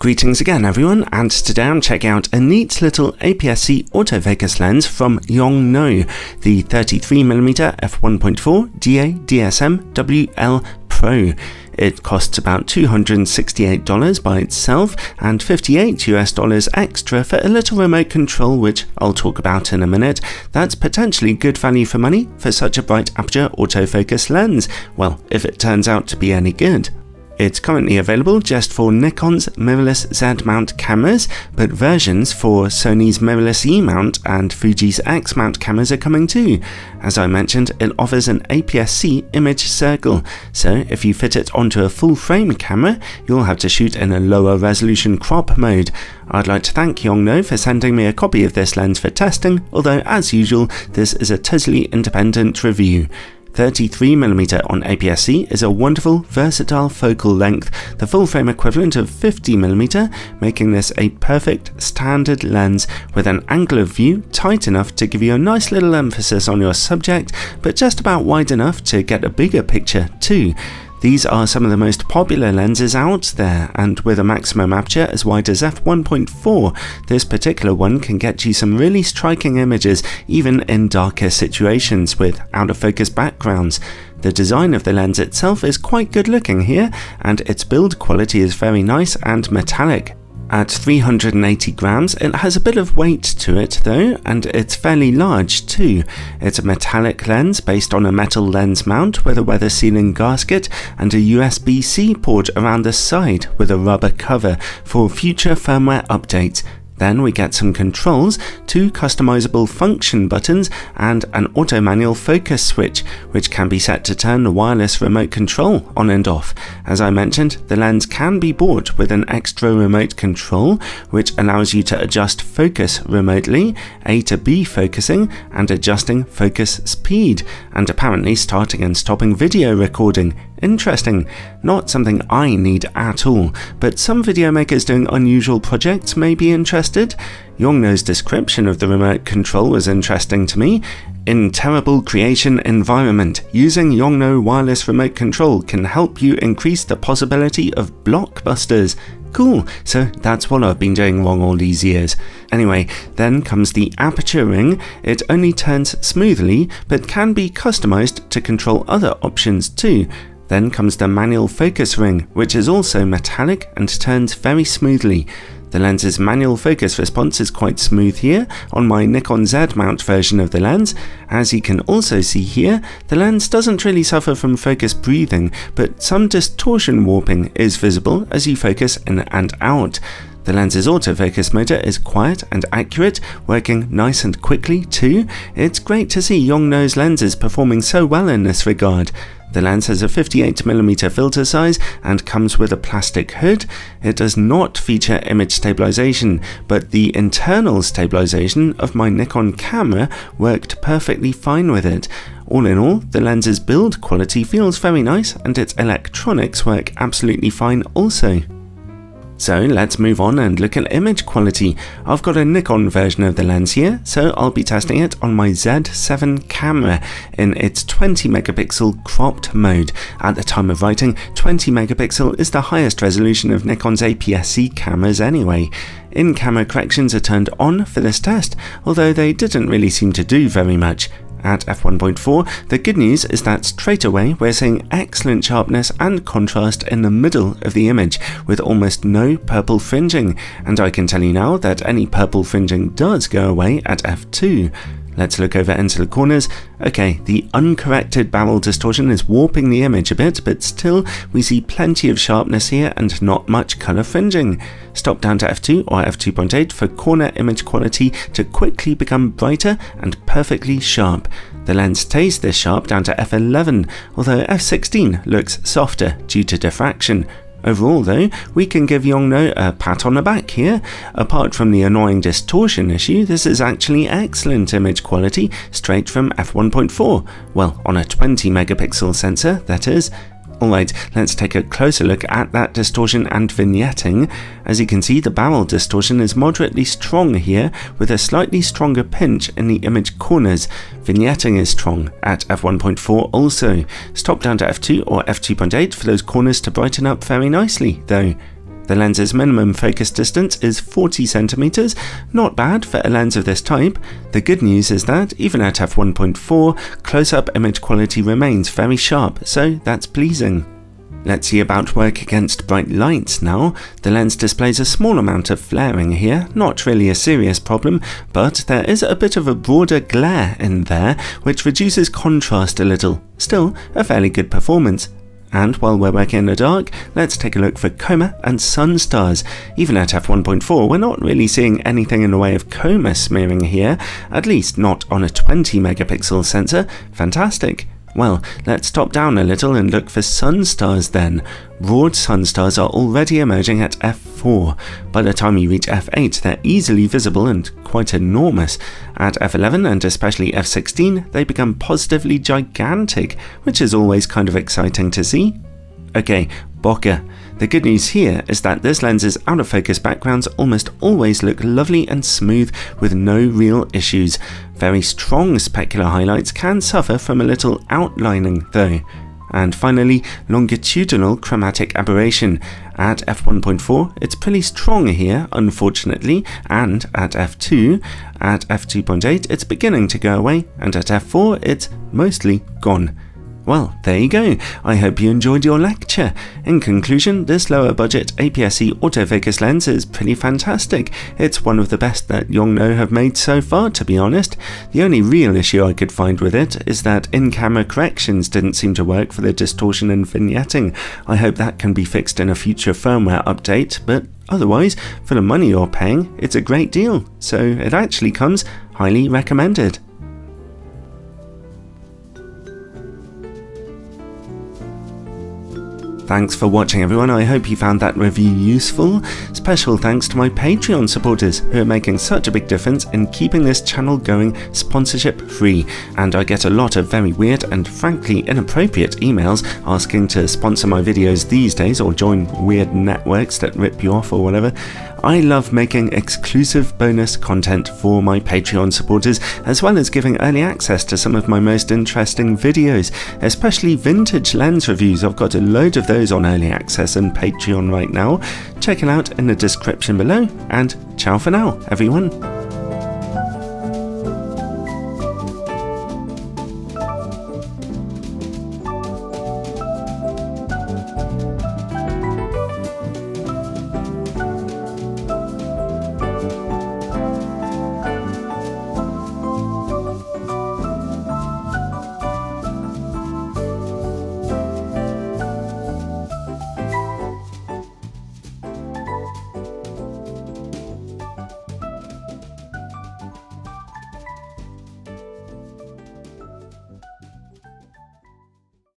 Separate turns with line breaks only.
Greetings again everyone, and today I'm checking out a neat little APS-C autofocus lens from Yongnuo, the 33mm f1.4 DSM WL Pro. It costs about $268 by itself and $58 extra for a little remote control, which I'll talk about in a minute. That's potentially good value for money for such a bright aperture autofocus lens, well, if it turns out to be any good. It's currently available just for Nikon's mirrorless Z mount cameras, but versions for Sony's mirrorless E mount and Fuji's X mount cameras are coming too. As I mentioned, it offers an APS-C image circle, so if you fit it onto a full frame camera, you'll have to shoot in a lower resolution crop mode. I'd like to thank Yongnuo for sending me a copy of this lens for testing, although as usual, this is a totally independent review. 33mm on APS-C is a wonderful, versatile focal length, the full frame equivalent of 50mm, making this a perfect standard lens with an angle of view tight enough to give you a nice little emphasis on your subject, but just about wide enough to get a bigger picture too. These are some of the most popular lenses out there, and with a maximum aperture as wide as f1.4, this particular one can get you some really striking images even in darker situations with out of focus backgrounds. The design of the lens itself is quite good looking here, and its build quality is very nice and metallic. At 380 grams, it has a bit of weight to it though, and it's fairly large too. It's a metallic lens based on a metal lens mount with a weather sealing gasket and a USB-C port around the side with a rubber cover for future firmware updates. Then we get some controls, 2 customizable function buttons and an auto manual focus switch, which can be set to turn the wireless remote control on and off. As I mentioned, the lens can be bought with an extra remote control, which allows you to adjust focus remotely, A to B focusing, and adjusting focus speed, and apparently starting and stopping video recording. Interesting. Not something I need at all, but some video makers doing unusual projects may be interested. Yongnuo's description of the remote control was interesting to me. In terrible creation environment, using Yongnuo wireless remote control can help you increase the possibility of blockbusters. Cool, so that's what I've been doing wrong all these years. Anyway, then comes the aperture ring. It only turns smoothly, but can be customized to control other options too. Then comes the manual focus ring, which is also metallic and turns very smoothly. The lens's manual focus response is quite smooth here on my Nikon Z mount version of the lens. As you can also see here, the lens doesn't really suffer from focus breathing, but some distortion warping is visible as you focus in and out. The lens's autofocus motor is quiet and accurate, working nice and quickly too. It's great to see Yongnuo's lenses performing so well in this regard. The lens has a 58mm filter size and comes with a plastic hood. It does not feature image stabilization, but the internal stabilization of my Nikon camera worked perfectly fine with it. All in all, the lens's build quality feels very nice and its electronics work absolutely fine also. So let's move on and look at image quality. I've got a Nikon version of the lens here, so I'll be testing it on my Z7 camera in its 20 megapixel cropped mode. At the time of writing, 20 megapixel is the highest resolution of Nikon's APS-C cameras anyway. In-camera corrections are turned on for this test, although they didn't really seem to do very much. At f1.4, the good news is that straight away we're seeing excellent sharpness and contrast in the middle of the image with almost no purple fringing, and I can tell you now that any purple fringing does go away at f2. Let's look over into the corners. Okay, the uncorrected barrel distortion is warping the image a bit, but still we see plenty of sharpness here and not much colour fringing. Stop down to f2 or f2.8 for corner image quality to quickly become brighter and perfectly sharp. The lens stays this sharp down to f11, although f16 looks softer due to diffraction. Overall though, we can give Yongnuo a pat on the back here. Apart from the annoying distortion issue, this is actually excellent image quality straight from f1.4. Well, on a 20 megapixel sensor, that is. Alright, let's take a closer look at that distortion and vignetting. As you can see, the barrel distortion is moderately strong here, with a slightly stronger pinch in the image corners. Vignetting is strong at f1.4 also. Stop down to f2 or f2.8 for those corners to brighten up very nicely though. The lens's minimum focus distance is 40 centimeters, not bad for a lens of this type. The good news is that, even at f1.4, close-up image quality remains very sharp, so that's pleasing. Let's see about work against bright lights now. The lens displays a small amount of flaring here, not really a serious problem, but there is a bit of a broader glare in there, which reduces contrast a little. Still, a fairly good performance. And while we're working in the dark, let's take a look for coma and sun stars. Even at f1.4, we're not really seeing anything in the way of coma smearing here, at least not on a 20 megapixel sensor. Fantastic. Well, let's top down a little and look for sun stars then. Broad sun stars are already emerging at f4. By the time you reach f8, they're easily visible and quite enormous. At f11 and especially f16, they become positively gigantic, which is always kind of exciting to see. Okay, bokeh. The good news here is that this lens's out-of-focus backgrounds almost always look lovely and smooth with no real issues. Very strong specular highlights can suffer from a little outlining though. And finally, longitudinal chromatic aberration. At f1.4, it's pretty strong here, unfortunately, and at f2. At f2.8, it's beginning to go away, and at f4, it's mostly gone. Well, there you go. I hope you enjoyed your lecture. In conclusion, this lower budget APS-C autofocus lens is pretty fantastic. It's one of the best that Yongnuo have made so far, to be honest. The only real issue I could find with it is that in-camera corrections didn't seem to work for the distortion and vignetting. I hope that can be fixed in a future firmware update, but otherwise, for the money you're paying, it's a great deal. So it actually comes highly recommended. Thanks for watching everyone, I hope you found that review useful. Special thanks to my Patreon supporters who are making such a big difference in keeping this channel going sponsorship free, and I get a lot of very weird and frankly inappropriate emails asking to sponsor my videos these days or join weird networks that rip you off or whatever. I love making exclusive bonus content for my Patreon supporters, as well as giving early access to some of my most interesting videos, especially vintage lens reviews. I've got a load of those on early access and Patreon right now. Check it out in the description below, and ciao for now, everyone.